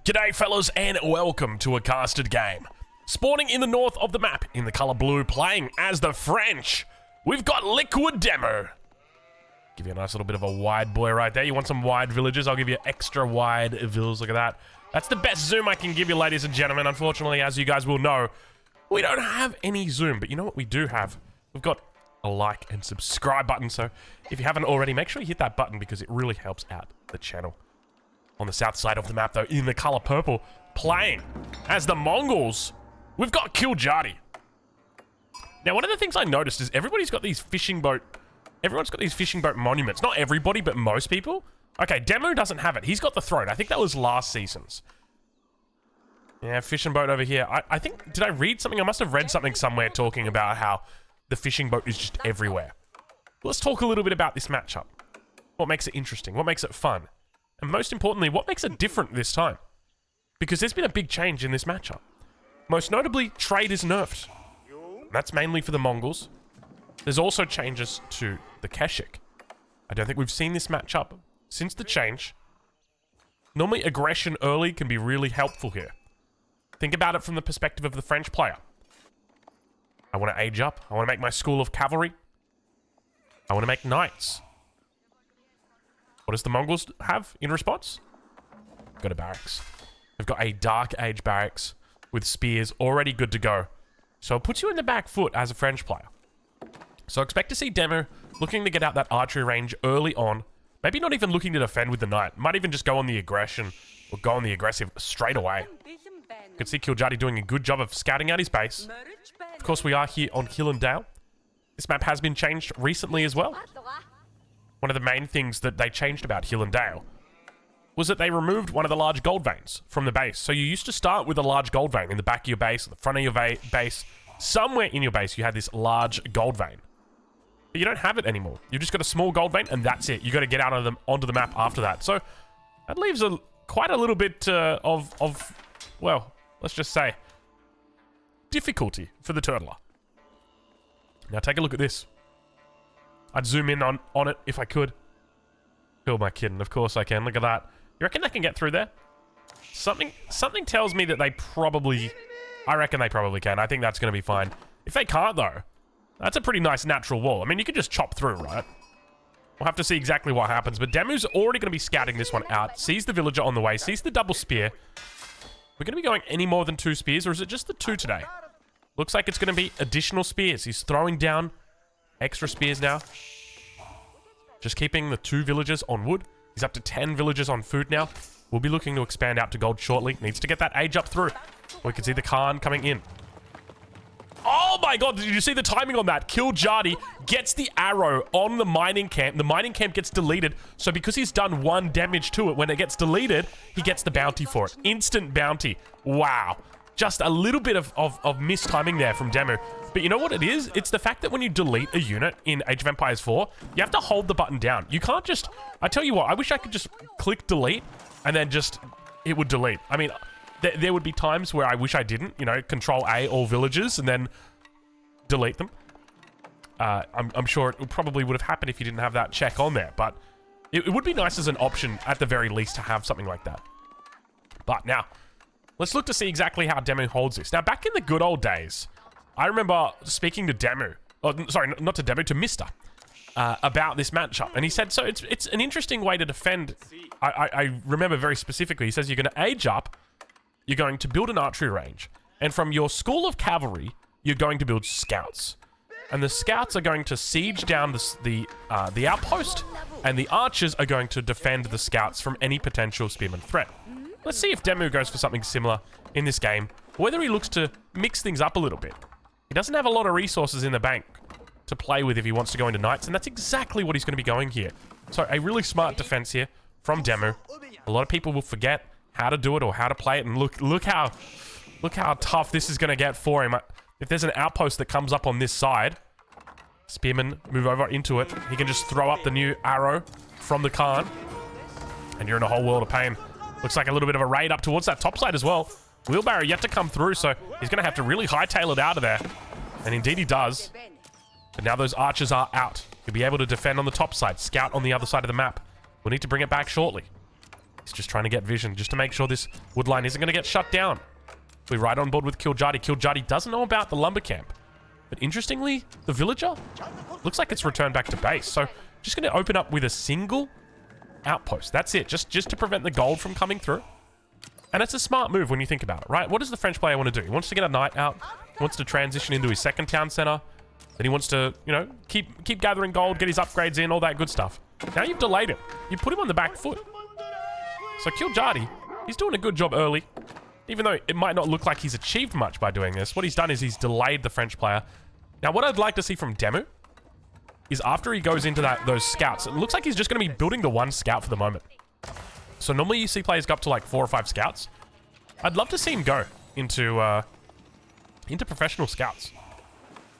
G'day fellas and welcome to a casted game. Spawning in the north of the map in the colour blue, playing as the French. We've got Liquid Demo. Give you a nice little bit of a wide boy right there. You want some wide villages? I'll give you extra wide villas. Look at that. That's the best zoom I can give you, ladies and gentlemen. Unfortunately, as you guys will know, we don't have any zoom. But you know what we do have? We've got a like and subscribe button. So if you haven't already, make sure you hit that button because it really helps out the channel. On the south side of the map, though, in the colour purple, playing as the Mongols, we've got Kiljadi. Now, one of the things I noticed is everybody's got these fishing boat... Everyone's got these fishing boat monuments. Not everybody, but most people. Okay, Demo doesn't have it. He's got the throne. I think that was last season's. Yeah, fishing boat over here. I think... Did I read something? I must have read something somewhere talking about how the fishing boat is just everywhere. Let's talk a little bit about this matchup. What makes it interesting? What makes it fun? And most importantly, what makes it different this time? Because there's been a big change in this matchup. Most notably, trade is nerfed. That's mainly for the Mongols. There's also changes to the Keshik. I don't think we've seen this matchup since the change. Normally, aggression early can be really helpful here. Think about it from the perspective of the French player. I want to age up. I want to make my school of cavalry. I want to make knights. What does the Mongols have in response? Got a barracks. They've got a Dark Age barracks with spears already good to go. So it puts you in the back foot as a French player. So expect to see Demo looking to get out that archery range early on. Maybe not even looking to defend with the knight. Might even just go on the aggression or go on the aggressive straight away. You can see Kiljadi doing a good job of scouting out his base. Of course, we are here on Hill and Dale. This map has been changed recently as well. One of the main things that they changed about Hill and Dale was that they removed one of the large gold veins from the base. So you used to start with a large gold vein in the back of your base, the front of your base. Somewhere in your base, you had this large gold vein. But you don't have it anymore. You've just got a small gold vein, and that's it. You got to get out of them onto the map after that. So that leaves quite a little bit of, well, let's just say, difficulty for the turtler. Now take a look at this. I'd zoom in on it if I could. Who am I kidding? Of course I can. Look at that. You reckon they can get through there? Something tells me that they probably... I reckon they probably can. I think that's going to be fine. If they can't, though, that's a pretty nice natural wall. I mean, you could just chop through, right? We'll have to see exactly what happens. But Demu's already going to be scouting this one out. Sees the villager on the way. Sees the double spear. We're going to be going any more than 2 spears, or is it just the 2 today? Looks like it's going to be additional spears. He's throwing down extra spears now. Just keeping the 2 villagers on wood. He's up to 10 villagers on food now. We'll be looking to expand out to gold shortly. Needs to get that age up through. We can see the Khan coming in. Oh my god, did you see the timing on that? Kiljadi gets the arrow on the mining camp. The mining camp gets deleted. So because he's done 1 damage to it, when it gets deleted, he gets the bounty for it. Instant bounty. Wow. Just a little bit of mistiming there from Demo. But you know what it is? It's the fact that when you delete a unit in Age of Empires 4, you have to hold the button down. You can't just... I tell you what, I wish I could just click delete and then just... It would delete. I mean, there would be times where I wish I didn't. You know, Control A, all villages, and then delete them. I'm sure it probably would have happened if you didn't have that check on there. But it would be nice as an option, at the very least, to have something like that. But now... Let's look to see exactly how Demo holds this. Now, back in the good old days, I remember speaking to Demo, sorry, not to Demo, to Mister, about this matchup. And he said, so it's an interesting way to defend. I remember very specifically, he says you're going to age up, you're going to build an archery range, and from your school of cavalry, you're going to build scouts. And the scouts are going to siege down the outpost, and the archers are going to defend the scouts from any potential spearman threat. Let's see if Demo goes for something similar in this game, whether he looks to mix things up a little bit. He doesn't have a lot of resources in the bank to play with if he wants to go into knights, and that's exactly what he's going to be going here. So a really smart defense here from Demo. A lot of people will forget how to do it or how to play it, and look how tough this is going to get for him. If there's an outpost that comes up on this side, spearmen move over into it. He can just throw up the new arrow from the Khan, and you're in a whole world of pain. Looks like a little bit of a raid up towards that top side as well. Wheelbarrow yet to come through, so he's going to have to really hightail it out of there. And indeed he does. But now those archers are out. He'll be able to defend on the top side, scout on the other side of the map. We'll need to bring it back shortly. He's just trying to get vision, just to make sure this wood line isn't going to get shut down. We're right on board with Kiljati. Kiljati doesn't know about the lumber camp. But interestingly, the villager looks like it's returned back to base. So just going to open up with a single outpost. That's it. Just to prevent the gold from coming through. And it's a smart move when you think about it, right? What does the French player want to do? He wants to get a knight out. He wants to transition into his second town center. Then he wants to, you know, keep gathering gold, get his upgrades in, all that good stuff. Now you've delayed him. You put him on the back foot. So Kiljati, he's doing a good job early. Even though it might not look like he's achieved much by doing this, what he's done is he's delayed the French player. Now, what I'd like to see from Demu is after he goes into those scouts, it looks like he's just going to be building the one scout for the moment. So normally you see players go up to like 4 or 5 scouts. I'd love to see him go into professional scouts.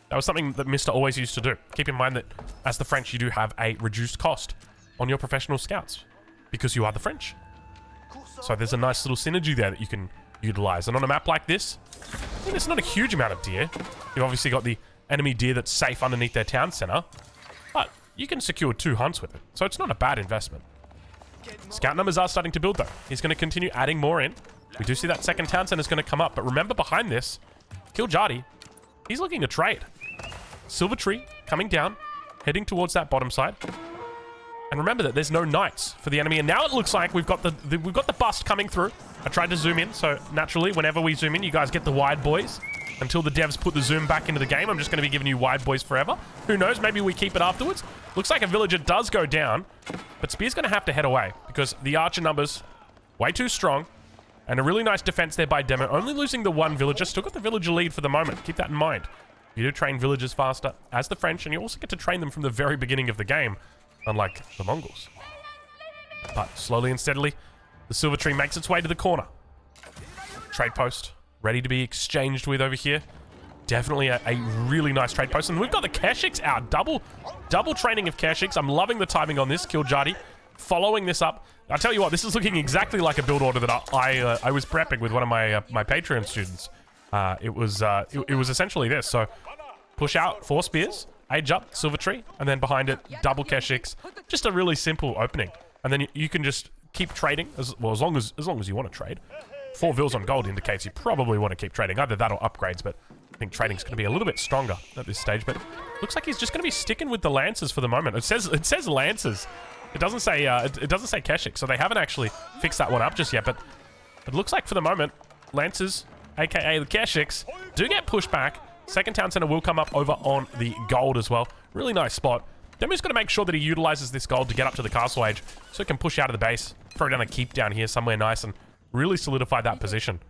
That was something that Mr. always used to do. Keep in mind that as the French, you do have a reduced cost on your professional scouts because you are the French. So there's a nice little synergy there that you can utilize. And on a map like this, I mean, it's not a huge amount of deer. You've obviously got the enemy deer that's safe underneath their town center, but you can secure 2 hunts with it. So it's not a bad investment. Scout numbers are starting to build though. He's going to continue adding more in. We do see that second town center is going to come up, but remember behind this, Kiljati, he's looking to trade. Silver Tree coming down, heading towards that bottom side. And remember that there's no knights for the enemy. And now it looks like we've got the bust coming through. I tried to zoom in, so naturally, whenever we zoom in, you guys get the wide boys. Until the devs put the zoom back into the game, I'm just going to be giving you wide boys forever. Who knows? Maybe we keep it afterwards. Looks like a villager does go down, but Spear's going to have to head away because the archer numbers way too strong. And a really nice defense there by Demo. Only losing the 1 villager. Still got the villager lead for the moment. Keep that in mind. You do train villagers faster as the French, and you also get to train them from the very beginning of the game, unlike the Mongols. But slowly and steadily, the silver tree makes its way to the corner. Trade post, ready to be exchanged with over here. Definitely a really nice trade post. And we've got the Keshiks out. Double training of Keshiks. I'm loving the timing on this. Kiljati following this up. I'll tell you what, this is looking exactly like a build order that I was prepping with one of my my Patreon students. It was essentially this. So push out 4 spears, age up, silver tree, and then behind it, double Keshiks. Just a really simple opening. And then you can just keep trading as long as you want to trade. 4 vils on gold indicates you probably want to keep trading. Either that or upgrades, but I think trading's going to be a little bit stronger at this stage. But looks like he's just going to be sticking with the lancers for the moment. It says lancers. It doesn't say Keshik, so they haven't actually fixed that one up just yet. But it looks like for the moment, lancers, aka the Keshiks, do get pushed back. Second town center will come up over on the gold as well. Really nice spot. Demu's going to make sure that he utilizes this gold to get up to the castle age, so he can push out of the base, throw down a keep down here somewhere nice, and really solidify that position.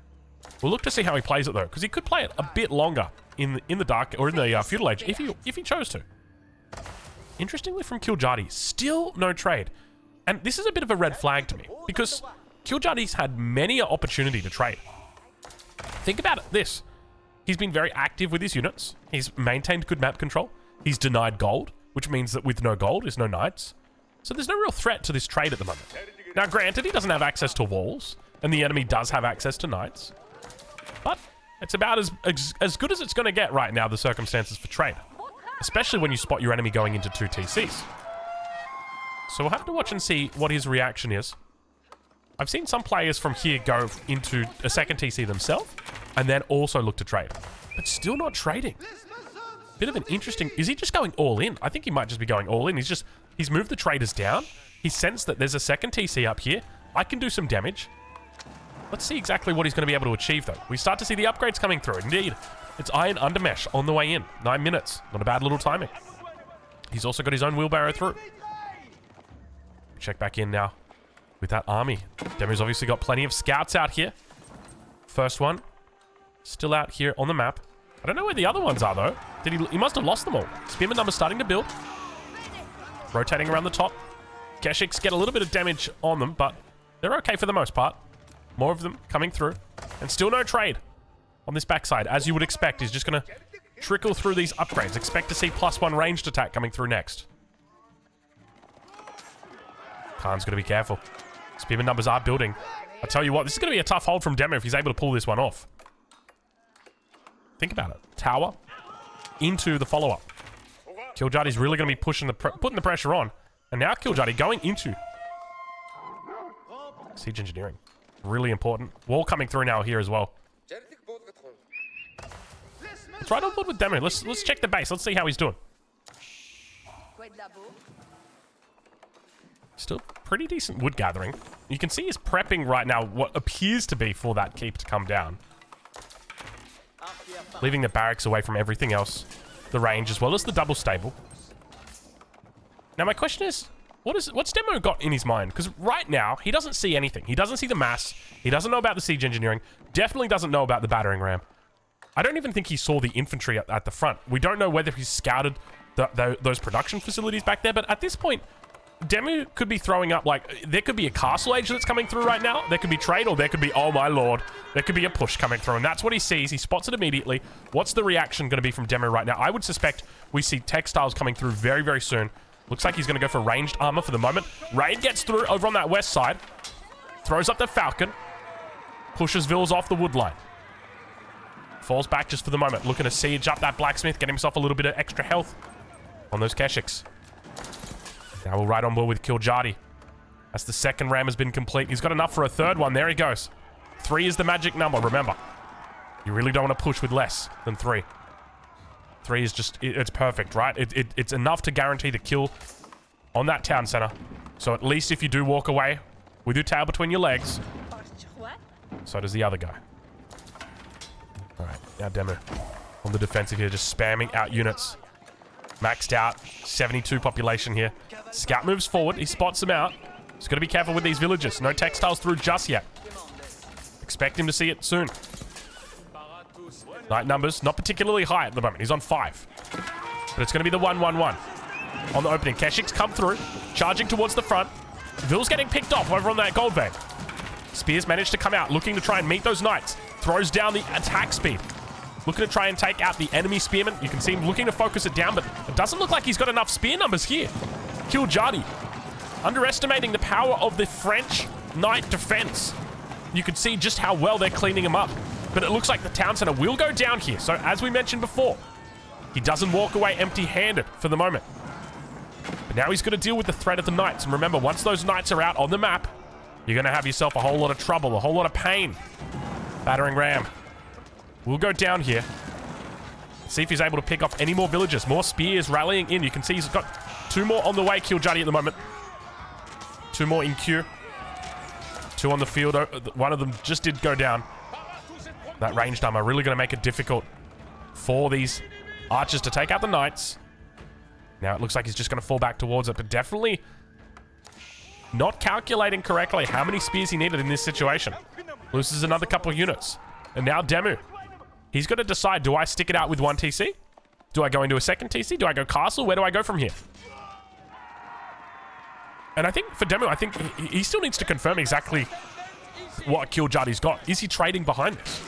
We'll look to see how he plays it though, because he could play it a bit longer in the dark or in the feudal age if he chose to. Interestingly, from Kiljati, still no trade, and this is a bit of a red flag to me because Kiljati's had many an opportunity to trade. Think about this: he's been very active with his units. He's maintained good map control. He's denied gold, which means that with no gold is no knights. So there's no real threat to this trade at the moment. Now, granted, he doesn't have access to walls, and the enemy does have access to knights. But it's about as good as it's going to get right now, the circumstances for trade. Especially when you spot your enemy going into 2 TCs. So we'll have to watch and see what his reaction is. I've seen some players from here go into a second TC themselves, and then also look to trade. But still not trading. Bit of an interesting... Is he just going all in? I think he might just be going all in. He's moved the traders down. He sensed that there's a second TC up here. I can do some damage. Let's see exactly what he's going to be able to achieve, though. We start to see the upgrades coming through. Indeed. It's Iron Undermesh on the way in. 9 minutes. Not a bad little timing. He's also got his own wheelbarrow through. Check back in now with that army. Demu's obviously got plenty of scouts out here. First one. Still out here on the map. I don't know where the other ones are, though. He must have lost them all. Spearman number starting to build. Rotating around the top. Keshiks get a little bit of damage on them, but they're okay for the most part. More of them coming through. And still no trade on this backside. As you would expect, he's just going to trickle through these upgrades. Expect to see +1 ranged attack coming through next. Khan's going to be careful. Spearman numbers are building. I tell you what, this is going to be a tough hold from Demo if he's able to pull this one off. Think about it. Tower into the follow-up. Kiljati's really going to be putting the pressure on. And now Kiljati going into Siege engineering. Really important. Wall coming through now here as well. Let's ride on board with Demu. Let's check the base. Let's see how he's doing. Still pretty decent wood gathering. You can see he's prepping right now what appears to be for that keep to come down. Leaving the barracks away from everything else. The range as well as the double stable. Now my question is, what's Demo got in his mind? Because right now, he doesn't see anything. He doesn't see the mass. He doesn't know about the siege engineering. Definitely doesn't know about the battering ram. I don't even think he saw the infantry at the front. We don't know whether he's scouted those production facilities back there, but at this point, Demu could be throwing up, like, there could be a castle age that's coming through right now. There could be trade, or there could be, oh my lord, there could be a push coming through. And that's what he sees. He spots it immediately. What's the reaction going to be from Demu right now? I would suspect we see textiles coming through very, very soon. Looks like he's going to go for ranged armor for the moment. Raid gets through over on that west side. Throws up the Falcon. Pushes Vils off the wood line. Falls back just for the moment. Looking to siege up that blacksmith. Get himself a little bit of extra health on those Keshiks. Now we'll ride on board with Kiljati. As the second ram has been complete. He's got enough for a third one. There he goes. 3 is the magic number, remember. You really don't want to push with less than 3. 3 is just, it's perfect, right? It's enough to guarantee the kill on that town center. So at least if you do walk away with your tail between your legs, so does the other guy. Alright, now Demu on the defensive here, just spamming out units. Maxed out, 72 population here. Scout moves forward, he spots them out. He's got to be careful with these villagers. No textiles through just yet. Expect him to see it soon. Knight numbers, not particularly high at the moment. He's on 5. But it's going to be the 1-1-1. On the opening, Keshiks come through, charging towards the front. Vil's getting picked off over on that gold vein. Spears managed to come out, looking to try and meet those knights. Throws down the attack speed. Looking to try and take out the enemy spearmen. You can see him looking to focus it down, but it doesn't look like he's got enough spear numbers here. Kiljati, underestimating the power of the French knight defense. You can see just how well they're cleaning him up. But it looks like the town center will go down here. So as we mentioned before, he doesn't walk away empty-handed for the moment. But now he's going to deal with the threat of the knights. And remember, once those knights are out on the map, you're going to have yourself a whole lot of trouble, a whole lot of pain. Battering ram. We'll go down here. See if he's able to pick off any more villagers. More spears rallying in. You can see he's got 2 more on the way, Kiljati at the moment. 2 more in queue. 2 on the field. One of them just did go down. That ranged armor really going to make it difficult for these archers to take out the knights. Now it looks like he's just going to fall back towards it, but definitely not calculating correctly how many spears he needed in this situation. Loses another couple of units. And now Demu. He's got to decide, do I stick it out with 1 TC? Do I go into a second TC? Do I go castle? Where do I go from here? And I think for Demu, I think he still needs to confirm exactly what Kiljati's got. Is he trading behind this?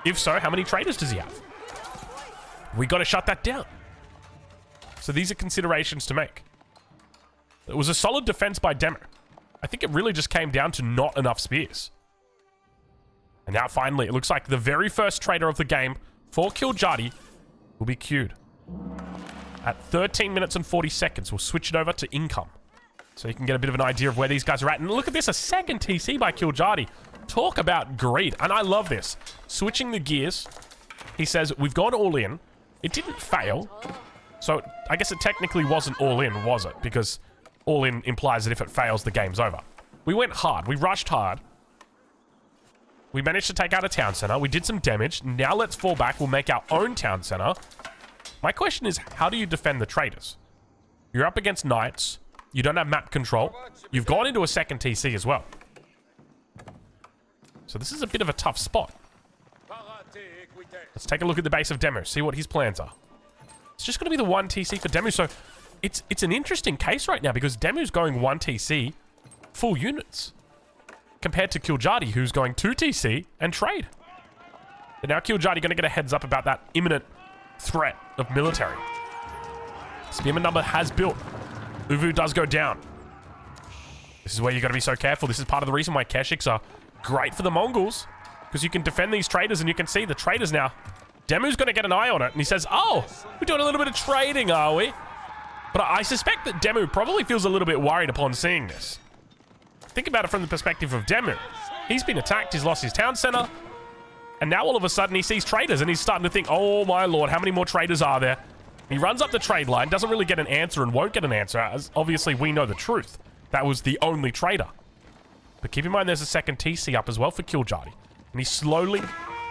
If so, how many traders does he have? We got to shut that down. So these are considerations to make. It was a solid defense by Demu. I think it really just came down to not enough spears. And now finally, it looks like the very first trader of the game for Kiljati will be queued. At 13 minutes and 40 seconds, we'll switch it over to income. So you can get a bit of an idea of where these guys are at. And look at this, a second TC by Kiljati. Talk about greed. And I love this. Switching the gears. He says, we've gone all in. It didn't fail. So I guess it technically wasn't all in, was it? Because all in implies that if it fails, the game's over. We went hard. We rushed hard. We managed to take out a town center. We did some damage. Now let's fall back. We'll make our own town center. My question is, how do you defend the traders? You're up against knights. You don't have map control. You've gone into a second TC as well. So this is a bit of a tough spot. Let's take a look at the base of Demu, see what his plans are. It's just going to be the 1 TC for Demu. So it's an interesting case right now because Demu's going 1 TC, full units, compared to Kiljati, who's going 2 TC and trade. But now Kiljati going to get a heads up about that imminent threat of military. Spearman number has built. Uvu does go down. This is where you got to be so careful. This is part of the reason why Keshiks are great for the Mongols, because you can defend these traders, and you can see the traders now. Demu's going to get an eye on it, and he says, oh, we're doing a little bit of trading, are we? But I suspect that Demu probably feels a little bit worried upon seeing this. think about it from the perspective of Demu. He's been attacked, he's lost his town center, and now all of a sudden he sees traders and he's starting to think, oh my lord, how many more traders are there? He runs up the trade line, doesn't really get an answer and won't get an answer, as obviously we know the truth. That was the only trader. But keep in mind there's a second TC up as well for Kiljati. And he slowly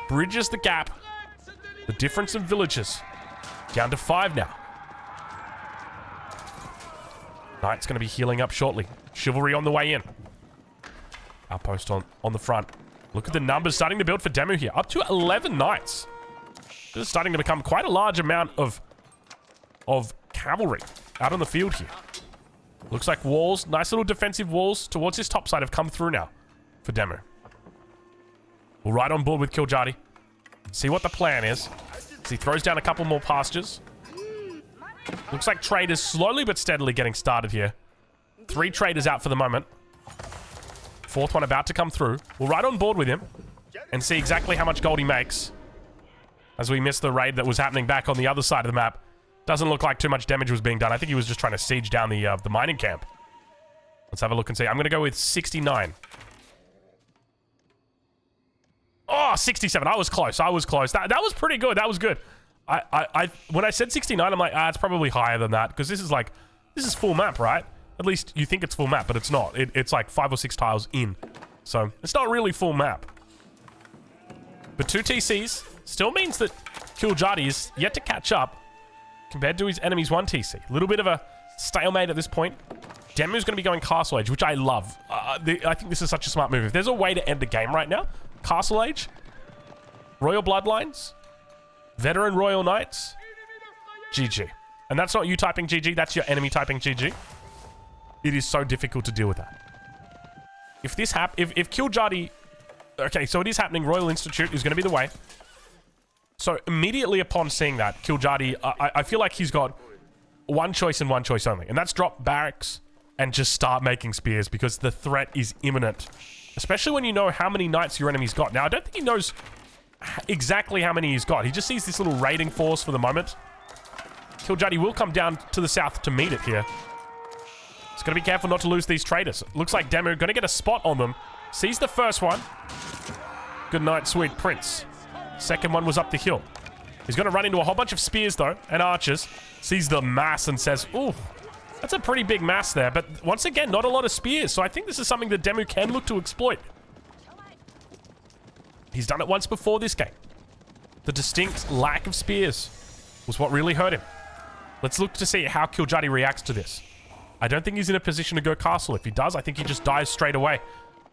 bridges the gap, the difference in villages, down to 5 now. Knight's going to be healing up shortly. Chivalry on the way in. Outpost on the front. Look at the numbers starting to build for Demu here. Up to 11 knights. This is starting to become quite a large amount of cavalry out on the field here. Looks like walls, nice little defensive walls towards his top side have come through now for Demu. We'll ride on board with Kiljati. See what the plan is. As he throws down a couple more pastures. Looks like trade is slowly but steadily getting started here. 3 traders out for the moment. 4th one about to come through. We'll ride on board with him and see exactly how much gold he makes as we miss the raid that was happening back on the other side of the map. Doesn't look like too much damage was being done. I think he was just trying to siege down the mining camp. Let's have a look and see. I'm going to go with 69. Oh, 67. I was close. I was close. That was pretty good. That was good. When I said 69, I'm like, it's probably higher than that because this is full map, right? At least you think it's full map, but it's not. It's like 5 or 6 tiles in. So it's not really full map. But 2 TCs still means that Kiljati is yet to catch up compared to his enemy's 1 TC. A little bit of a stalemate at this point. Demu's going to be going Castle Age, which I love. I think this is such a smart move. If there's a way to end the game right now, Castle Age, Royal Bloodlines, Veteran Royal Knights, GG. And that's not you typing GG, that's your enemy typing GG. It is so difficult to deal with that. If this if Kiljati... Okay, so it is happening. Royal Institute is going to be the way. So immediately upon seeing that, Kiljati, I feel like he's got one choice and one choice only. And that's drop barracks and just start making spears because the threat is imminent. Especially when you know how many knights your enemy's got. Now, I don't think he knows exactly how many he's got. He just sees this little raiding force for the moment. Kiljati will come down to the south to meet it here. He's got to be careful not to lose these traders. Looks like Demu going to get a spot on them. Sees the first one. Good night, sweet prince. Second one was up the hill. He's going to run into a whole bunch of spears, though, and archers. Sees the mass and says, ooh, that's a pretty big mass there. But once again, not a lot of spears. So I think this is something that Demu can look to exploit. He's done it once before this game. The distinct lack of spears was what really hurt him. Let's look to see how Kiljati reacts to this. I don't think he's in a position to go castle. If he does, I think he just dies straight away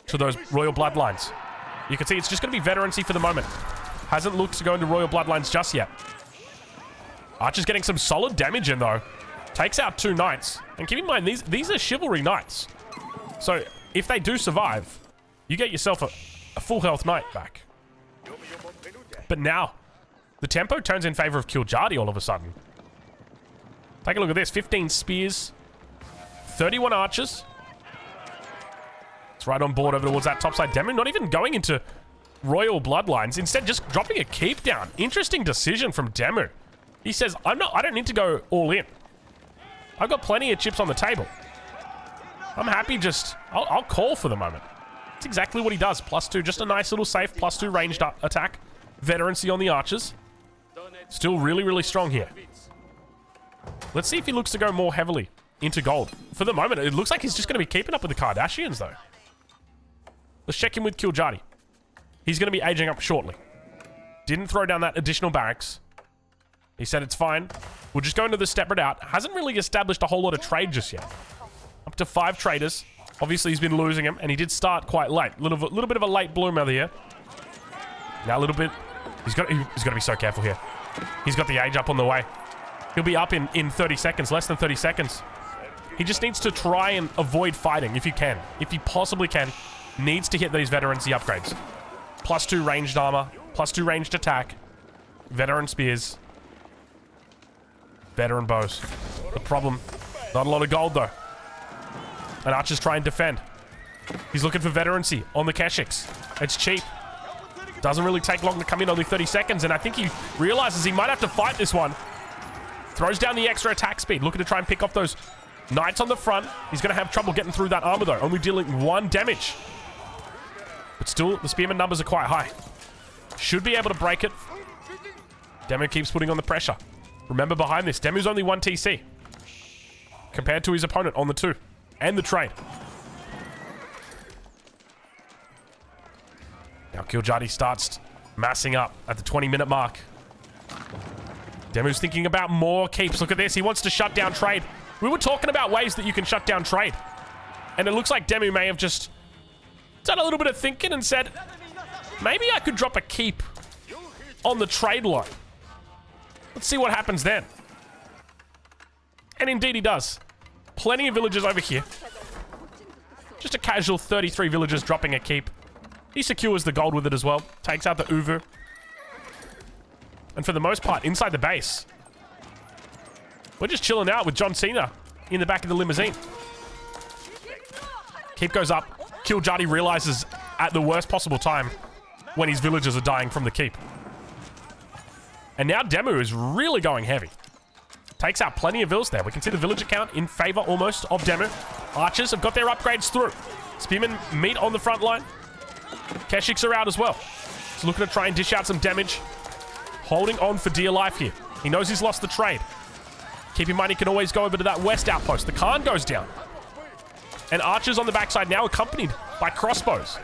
to those royal bloodlines. You can see it's just going to be veterancy for the moment. Hasn't looked to go into royal bloodlines just yet. Archer's getting some solid damage in, though. Takes out 2 knights. And keep in mind, these are chivalry knights. So if they do survive, you get yourself a full health knight back. But now, the tempo turns in favor of Kiljati all of a sudden. Take a look at this. 15 spears. 31 archers. It's right on board over towards that topside. Demu not even going into royal bloodlines. Instead, just dropping a keep down. Interesting decision from Demu. He says, I don't need to go all in. I've got plenty of chips on the table. I'm happy just... I'll call for the moment. That's exactly what he does. +2, just a nice little safe. +2 ranged attack. Veterancy on the archers. Still really, really strong here. Let's see if he looks to go more heavily into gold. For the moment, it looks like he's just going to be keeping up with the Kardashians, though. Let's check in with Kiljati. He's going to be aging up shortly. Didn't throw down that additional barracks. He said it's fine. We'll just go into the step out. Hasn't really established a whole lot of trade just yet. Up to 5 traders. Obviously, he's been losing them, and he did start quite late. Little bit of a late bloomer here. Now a little bit. He's got to be so careful here. He's got the age up on the way. He'll be up in 30 seconds, less than 30 seconds. He just needs to try and avoid fighting if he can. If he possibly can, needs to hit these veterancy upgrades. +2 ranged armor, +2 ranged attack, veteran spears, veteran bows. The problem, not a lot of gold though. And archers try and defend. He's looking for veterancy on the Keshiks. It's cheap. Doesn't really take long to come in, only 30 seconds, and I think he realizes he might have to fight this one. Throws down the extra attack speed, looking to try and pick off those Knights on the front. He's going to have trouble getting through that armor, though. Only dealing 1 damage. But still, the spearman numbers are quite high. Should be able to break it. Demu keeps putting on the pressure. Remember behind this, Demu's only 1 TC. Compared to his opponent on the 2. And the trade. Now Kiljati starts massing up at the 20-minute mark. Demu's thinking about more keeps. Look at this. He wants to shut down trade. We were talking about ways that you can shut down trade. And it looks like Demu may have just done a little bit of thinking and said, maybe I could drop a keep on the trade line. Let's see what happens then. And indeed he does. Plenty of villagers over here. Just a casual 33 villagers dropping a keep. He secures the gold with it as well. Takes out the Uvu. And for the most part, inside the base, we're just chilling out with John Cena in the back of the limousine. Keep goes up. Kiljati realizes at the worst possible time when his villagers are dying from the keep. And now Demu is really going heavy. Takes out plenty of vills there. We can see the villager count in favor almost of Demu. Archers have got their upgrades through. Spearmen meet on the front line. Keshiks are out as well. He's looking to try and dish out some damage. Holding on for dear life here. He knows he's lost the trade. Keep in mind he can always go over to that west outpost. The Khan goes down. And archers on the backside now accompanied by crossbows.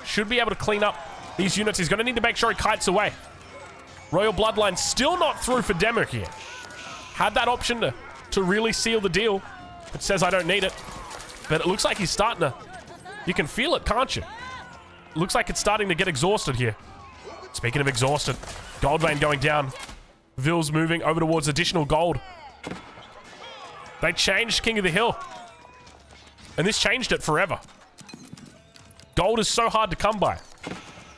Should be able to clean up these units. He's going to need to make sure he kites away. Royal Bloodline still not through for Demu here. Had that option to really seal the deal. It says I don't need it. But it looks like he's starting to... You can feel it, can't you? It looks like it's starting to get exhausted here. Speaking of exhausted, gold vein going down. Vils moving over towards additional gold. They changed King of the Hill. And this changed it forever. Gold is so hard to come by.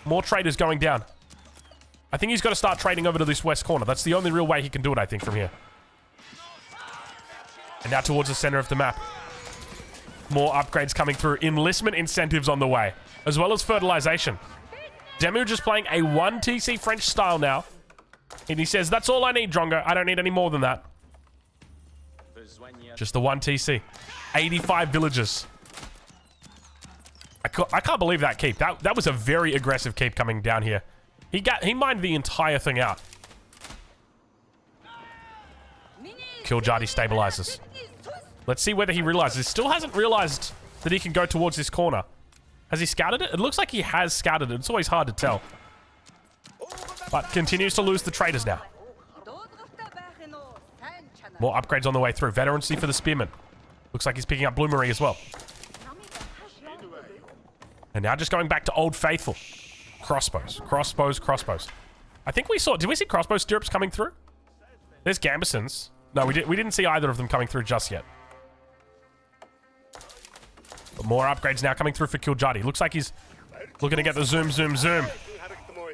More traders going down. I think he's got to start trading over to this west corner. That's the only real way he can do it, I think, from here. And now towards the center of the map. More upgrades coming through. Enlistment incentives on the way. As well as fertilization. Demu just playing a 1 TC French style now. And he says, that's all I need, Drongo. I don't need any more than that. Just the 1 TC. 85 villagers. I can't believe that keep. That was a very aggressive keep coming down here. He mined the entire thing out. Kiljati stabilizes. Let's see whether he realizes. Still hasn't realized that he can go towards this corner. Has he scouted it? It looks like he has scouted it. It's always hard to tell. But continues to lose the traders now. More upgrades on the way through. Veterancy for the spearmen. Looks like he's picking up Bloomery as well. And now just going back to Old Faithful. Crossbows. Crossbows. Crossbows. I think we saw... Did we see crossbow stirrups coming through? There's Gambesons. No, we didn't see either of them coming through just yet. But more upgrades now coming through for Kiljati. Looks like he's looking to get the zoom, zoom, zoom.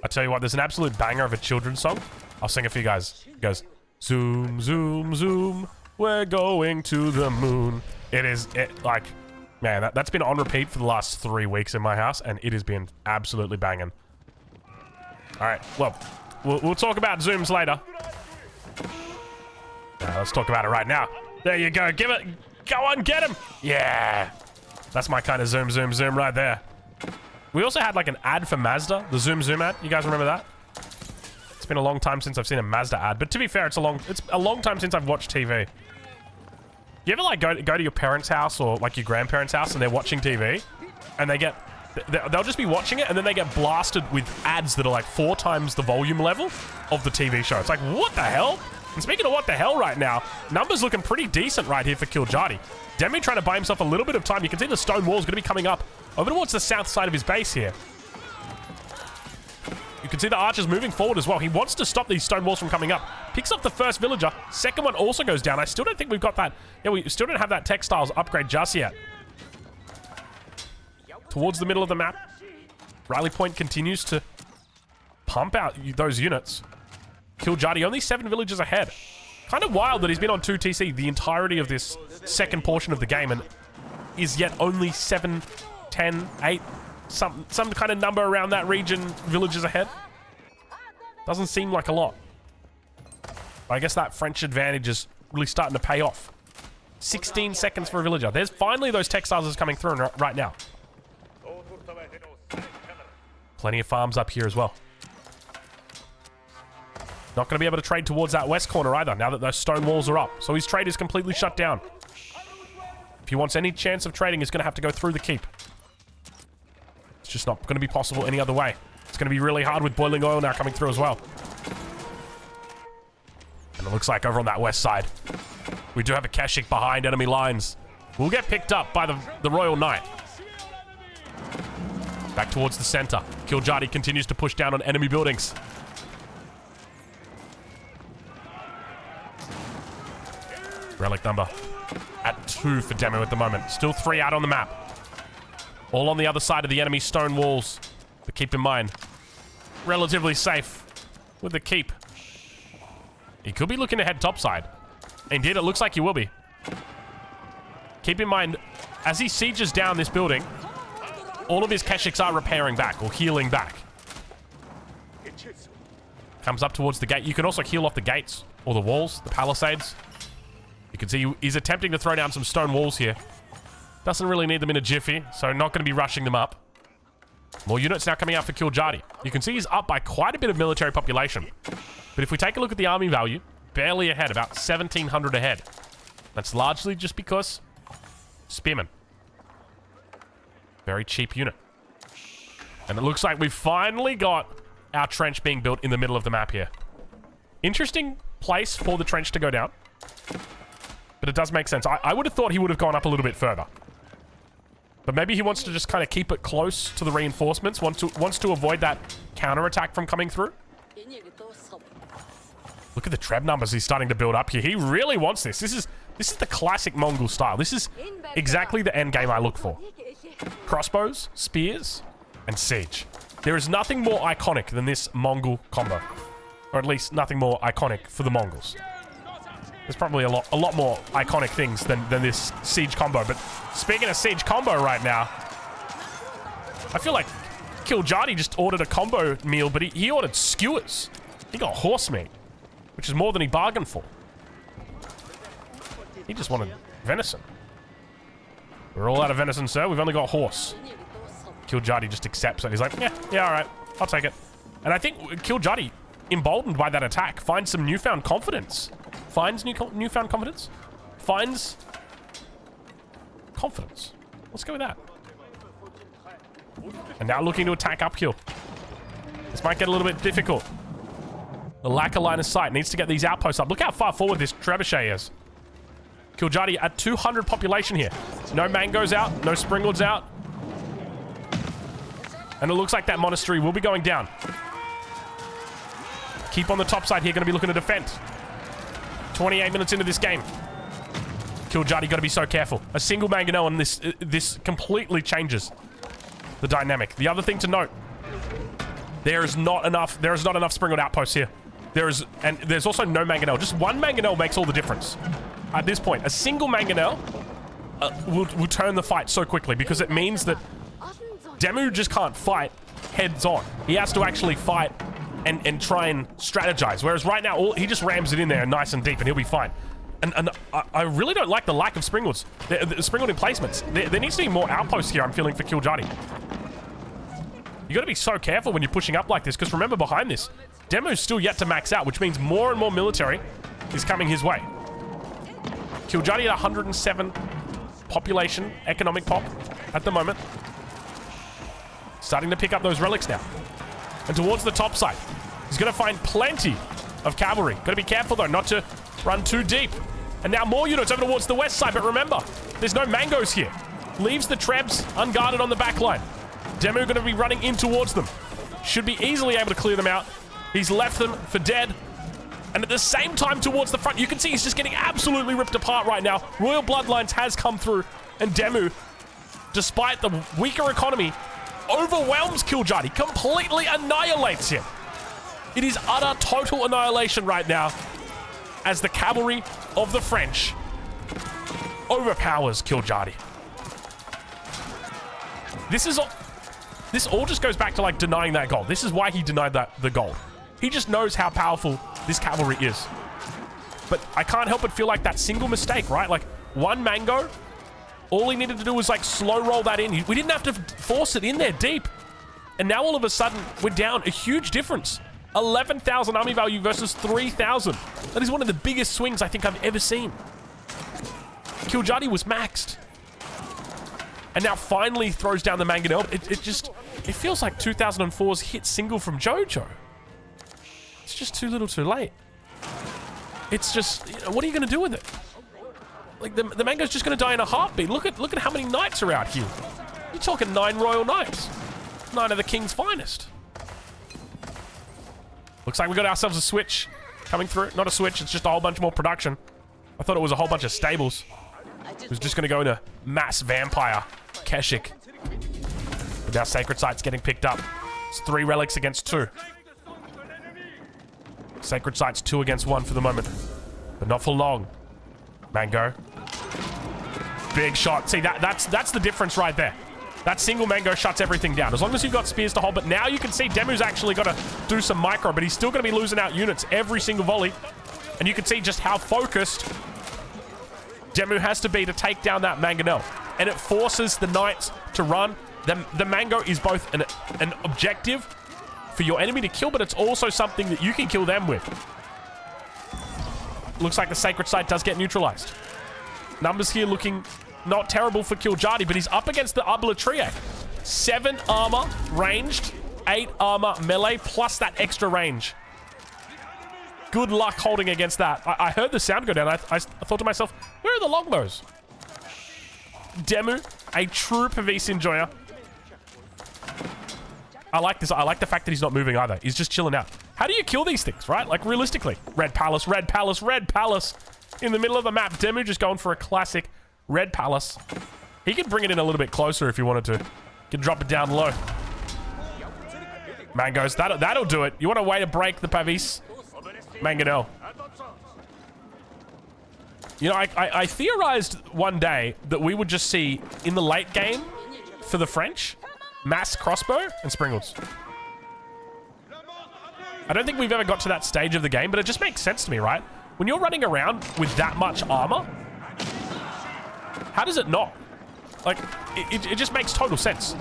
I tell you what, there's an absolute banger of a children's song. I'll sing it for you guys. It goes, zoom, zoom, zoom. We're going to the moon. Like, man, that's been on repeat for the last 3 weeks in my house, and it has been absolutely banging. All right, well, we'll talk about zooms later. Let's talk about it right now. There you go. Give it. Go on, get him. Yeah. That's my kind of zoom, zoom, zoom right there. We also had like an ad for Mazda, the zoom, zoom ad. You guys remember that? It's been a long time since I've seen a Mazda ad, but to be fair, it's a long time since I've watched TV. You ever like go to your parents' house or like your grandparents' house and they're watching TV and they'll just be watching it and then they get blasted with ads that are like 4 times the volume level of the TV show. It's like, what the hell? And speaking of what the hell right now, numbers looking pretty decent right here for Kiljati. Demi trying to buy himself a little bit of time. You can see the stone wall is going to be coming up over towards the south side of his base here. You can see the archers moving forward as well. He wants to stop these stone walls from coming up. Picks up the first villager. Second one also goes down. I still don't think we've got that. Yeah, we still don't have that textiles upgrade just yet. Towards the middle of the map. Riley Point continues to pump out those units. Kiljati only 7 villagers ahead. Kind of wild that he's been on 2 TC the entirety of this second portion of the game and is yet only 7, 10, 8, some kind of number around that region villagers ahead. Doesn't seem like a lot. But I guess that French advantage is really starting to pay off. 16 seconds for a villager. There's finally those textiles coming through right now. Plenty of farms up here as well. Not going to be able to trade towards that west corner either, now that those stone walls are up. So his trade is completely shut down. If he wants any chance of trading, he's going to have to go through the keep. It's just not going to be possible any other way. It's going to be really hard with boiling oil now coming through as well. And it looks like over on that west side, we do have a Keshik behind enemy lines. We'll get picked up by the Royal Knight. Back towards the center. Kiljadi continues to push down on enemy buildings. Relic number at 2 for Demo at the moment. Still 3 out on the map. All on the other side of the enemy stone walls. But keep in mind, relatively safe with the keep. He could be looking to head topside. Indeed, it looks like he will be. Keep in mind, as he sieges down this building, all of his Keshiks are repairing back or healing back. Comes up towards the gate. You can also heal off the gates or the walls, the palisades. You can see he's attempting to throw down some stone walls here. Doesn't really need them in a jiffy, so not going to be rushing them up. More units now coming out for Kiljadi. You can see he's up by quite a bit of military population. But if we take a look at the army value, barely ahead, about 1,700 ahead. That's largely just because spearmen. Very cheap unit. And it looks like we've finally got our trench being built in the middle of the map here. Interesting place for the trench to go down. But it does make sense. I would have thought he would have gone up a little bit further. But maybe he wants to just kind of keep it close to the reinforcements, wants to avoid that counterattack from coming through. Look at the treb numbers he's starting to build up here. He really wants this. This is the classic Mongol style. This is exactly the end game I look for. Crossbows, spears, and siege. There is nothing more iconic than this Mongol combo. Or at least nothing more iconic for the Mongols. There's probably a lot more iconic things than this siege combo. But speaking of siege combo right now, I feel like Kiljadi just ordered a combo meal, but he ordered skewers. He got horse meat, which is more than he bargained for. He just wanted venison. We're all out of venison, sir. We've only got horse. Kiljadi just accepts it. He's like, yeah, all right. I'll take it. And I think Kiljadi, emboldened by that attack, finds some newfound confidence. Finds newfound confidence? Finds confidence. Let's go with that. And now looking to attack uphill. This might get a little bit difficult. The lack of line of sight needs to get these outposts up. Look how far forward this trebuchet is. Kiljadi at 200 population here. No mangoes out, no springlords out. And it looks like that monastery will be going down. Keep on the top side here, going to be looking to defend. 28 minutes into this game. Kiljadi got to be so careful. A single mangonel on this completely changes the dynamic. The other thing to note, there is not enough springled outposts here. There's also no mangonel. Just one mangonel makes all the difference. At this point, a single mangonel will turn the fight so quickly because it means that Demu just can't fight heads on. He has to actually fight and try and strategize. Whereas right now, he just rams it in there nice and deep and he'll be fine. And I really don't like the lack of springboards. The springboard emplacements. There needs to be more outposts here, I'm feeling, for Kiljadi. You got to be so careful when you're pushing up like this, because remember, behind this, Demu's still yet to max out, which means more and more military is coming his way. Kiljadi at 107 population, economic pop at the moment. Starting to pick up those relics now. And towards the top side, he's going to find plenty of cavalry. Got to be careful, though, not to run too deep. And now more units over towards the west side, but remember, there's no mangoes here. Leaves the trebs unguarded on the back line. Demu going to be running in towards them. Should be easily able to clear them out. He's left them for dead. And at the same time towards the front, you can see he's just getting absolutely ripped apart right now. Royal Bloodlines has come through, and Demu, despite the weaker economy, overwhelms Kiljadi, completely annihilates him. It is utter, total annihilation right now as the cavalry of the French overpowers Kiljadi. This all just goes back to, like, denying that gold. This is why he denied the gold. He just knows how powerful this cavalry is. But I can't help but feel like that single mistake, right? Like, One mango. All he needed to do was like slow roll that in. We didn't have to force it in there deep. And now all of a sudden, we're down a huge difference. 11,000 army value versus 3,000. That is one of the biggest swings I think I've ever seen. Kiljadi was maxed. And now finally throws down the mangonel. It feels like 2004's hit single from JoJo. It's just too little too late. It's just, what are you going to do with it? Like, the mango's just going to die in a heartbeat. Look at how many knights are out here. You're talking 9 royal knights. 9 of the king's finest. Looks like we got ourselves a switch coming through. Not a switch, it's just a whole bunch more production. I thought it was a whole bunch of stables. It was just going to go into mass vampire Keshik. With our sacred sites getting picked up. It's 3 relics against 2. Sacred sites 2 against 1 for the moment. But not for long. Mango. Big shot. See, that's the difference right there. That single mango shuts everything down. As long as you've got spears to hold. But now you can see Demu's actually got to do some micro. But he's still going to be losing out units every single volley. And you can see just how focused Demu has to be to take down that mangonel. And it forces the knights to run. The mango is both an objective for your enemy to kill, but it's also something that you can kill them with. Looks like the sacred site does get neutralized. Numbers here looking not terrible for Kiljadi, but he's up against the Abbasid. 7 armor ranged, 8 armor melee, plus that extra range. Good luck holding against that. I heard the sound go down. I thought to myself, where are the longbows? Demu, a true Pavis enjoyer. I like this. I like the fact that he's not moving either. He's just chilling out. How do you kill these things, right? Like, realistically. Red Palace, Red Palace, Red Palace. In the middle of the map, Demu just going for a classic Red Palace. He could bring it in a little bit closer if you wanted to. Can drop it down low. Mangoes, that'll do it. You want a way to break the Pavis? Mangonel. You know, I theorized one day that we would just see, in the late game, for the French, mass crossbow and springles. I don't think we've ever got to that stage of the game, but it just makes sense to me, right? When you're running around with that much armor, how does it not? Like, it just makes total sense.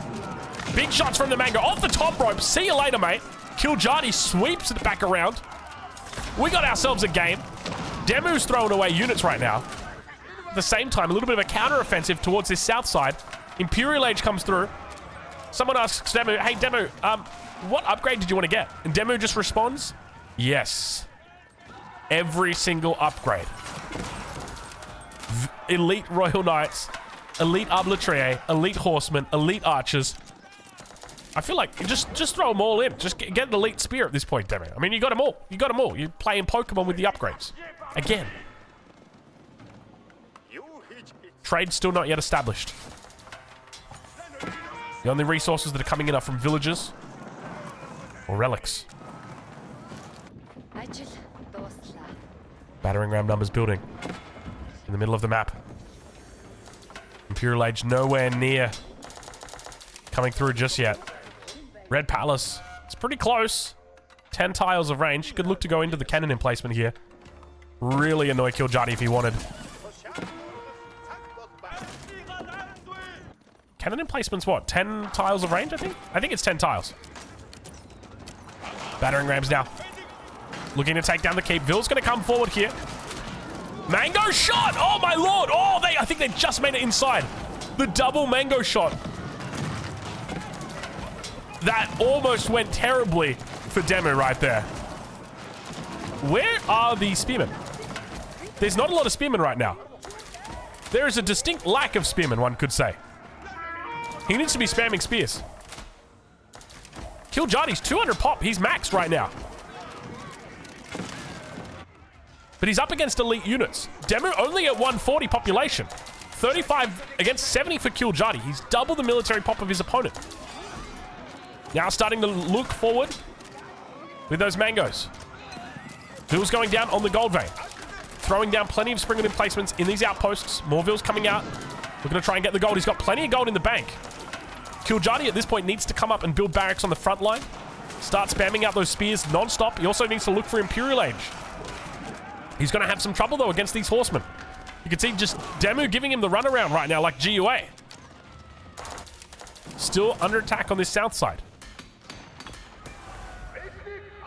Big shots from the mango off the top rope. See you later, mate. Kiljadi sweeps it back around. We got ourselves a game. Demu's throwing away units right now. At the same time, a little bit of a counter-offensive towards this south side. Imperial Age comes through. Someone asks Demu, hey, Demu, what upgrade did you want to get? And Demu just responds, yes. Every single upgrade. Elite Royal Knights, Elite Abbasid, Elite Horsemen, Elite Archers. I feel like just throw them all in. Just get an Elite Spear at this point, Demu. I mean, you got them all. You got them all. You're playing Pokemon with the upgrades. Again. Trade still not yet established. The only resources that are coming in are from villages or relics. Battering ram numbers building in the middle of the map. Imperial Age nowhere near coming through just yet. Red Palace. It's pretty close. 10 tiles of range. Could look to go into the cannon emplacement here. Really annoy Kiljadi if he wanted. Cannon emplacement's what? 10 tiles of range, I think? I think it's 10 tiles. Battering rams now. Looking to take down the keep. Ville's going to come forward here. Mango shot! Oh, my lord! Oh, I think they just made it inside. The double mango shot. That almost went terribly for Demu right there. Where are the spearmen? There's not a lot of spearmen right now. There is a distinct lack of spearmen, one could say. He needs to be spamming spears. Kiljadi's 200 pop. He's maxed right now. But he's up against elite units. Demu only at 140 population. 35 against 70 for Kiljadi. He's double the military pop of his opponent. Now starting to look forward with those mangoes. Ville's going down on the gold vein. Throwing down plenty of sprinkled emplacements in these outposts. More Ville's coming out. Looking to try and get the gold. He's got plenty of gold in the bank. Kiljadi at this point needs to come up and build barracks on the front line. Start spamming out those spears non-stop. He also needs to look for Imperial Age. He's going to have some trouble, though, against these horsemen. You can see just Demu giving him the runaround right now like GUA. Still under attack on this south side.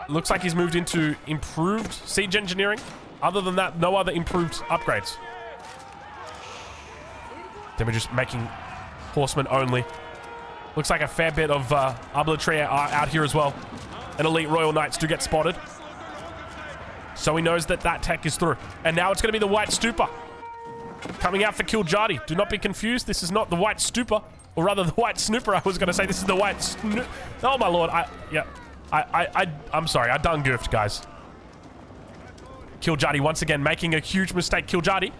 Looks like he's moved into improved siege engineering. Other than that, no other improved upgrades. Then we're just making horsemen only. Looks like a fair bit of arbaletier out here as well. And elite royal knights do get spotted. So he knows that that tech is through. And now it's going to be the white stupa. Coming out for Kiljadi. Do not be confused. This is not the white stupa. Or rather, the white snooper. I was going to say this is the white snoop. Oh, my lord. I'm sorry. I done goofed, guys. Kiljadi once again making a huge mistake. Kiljadi,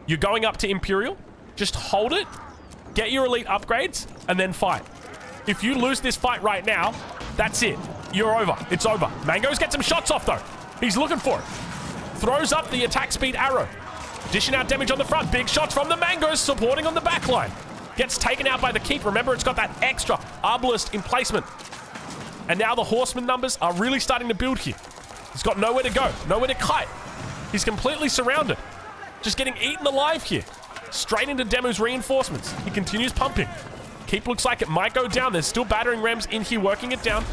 you're going up to Imperial. Just hold it. Get your elite upgrades. And then fight. If you lose this fight right now, that's it. You're over. It's over. Mangoes get some shots off, though. He's looking for it. Throws up the attack speed arrow. Dishing out damage on the front. Big shots from the Mangoes supporting on the back line. Gets taken out by the keep. Remember, it's got that extra arbalist emplacement. And now the horseman numbers are really starting to build here. He's got nowhere to go. Nowhere to kite. He's completely surrounded. Just getting eaten alive here. Straight into Demu's reinforcements. He continues pumping. Keep looks like it might go down. There's still battering rams in here working it down.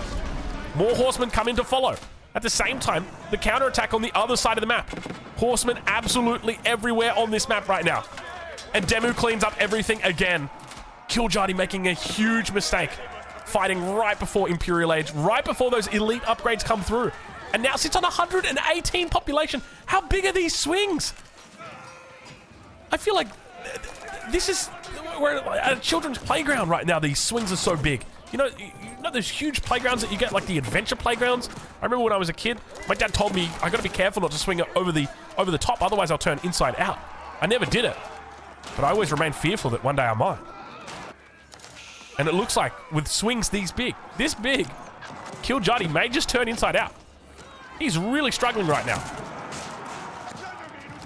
More horsemen come in to follow. At the same time, the counterattack on the other side of the map. Horsemen absolutely everywhere on this map right now. And Demu cleans up everything again. Kiljadi making a huge mistake. Fighting right before Imperial Age, right before those elite upgrades come through. And now sits on 118 population. How big are these swings? I feel like we're at a children's playground right now. These swings are so big. You know those huge playgrounds that you get, like the adventure playgrounds? I remember when I was a kid, my dad told me I gotta be careful not to swing it over the top, otherwise I'll turn inside out. I never did it. But I always remained fearful that one day I might. And it looks like with swings this big, Kiljadi may just turn inside out. He's really struggling right now.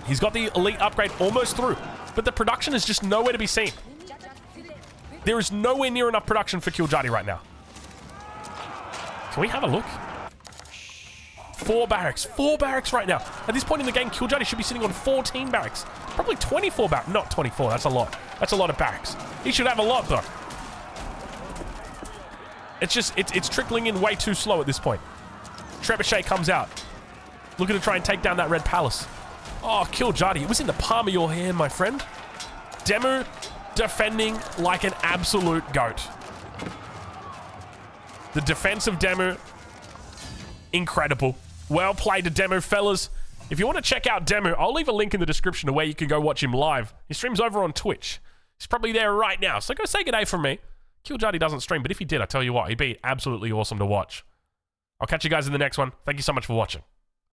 He's got the elite upgrade almost through, but the production is just nowhere to be seen. There is nowhere near enough production for Kiljadi right now. Can we have a look? 4 barracks. 4 barracks right now. At this point in the game, Kiljadi should be sitting on 14 barracks. Probably 24 barracks. Not 24. That's a lot. That's a lot of barracks. He should have a lot, though. It's just, it's trickling in way too slow at this point. Trebuchet comes out. Looking to try and take down that red palace. Oh, Kiljadi. It was in the palm of your hand, my friend. Demu defending like an absolute goat. The defense of Demu, incredible. Well played to Demu, fellas. If you want to check out Demu, I'll leave a link in the description to where you can go watch him live. He streams over on Twitch. He's probably there right now, so go say good day from me. Kiljadi doesn't stream, but if he did, I tell you what, he'd be absolutely awesome to watch. I'll catch you guys in the next one. Thank you so much for watching.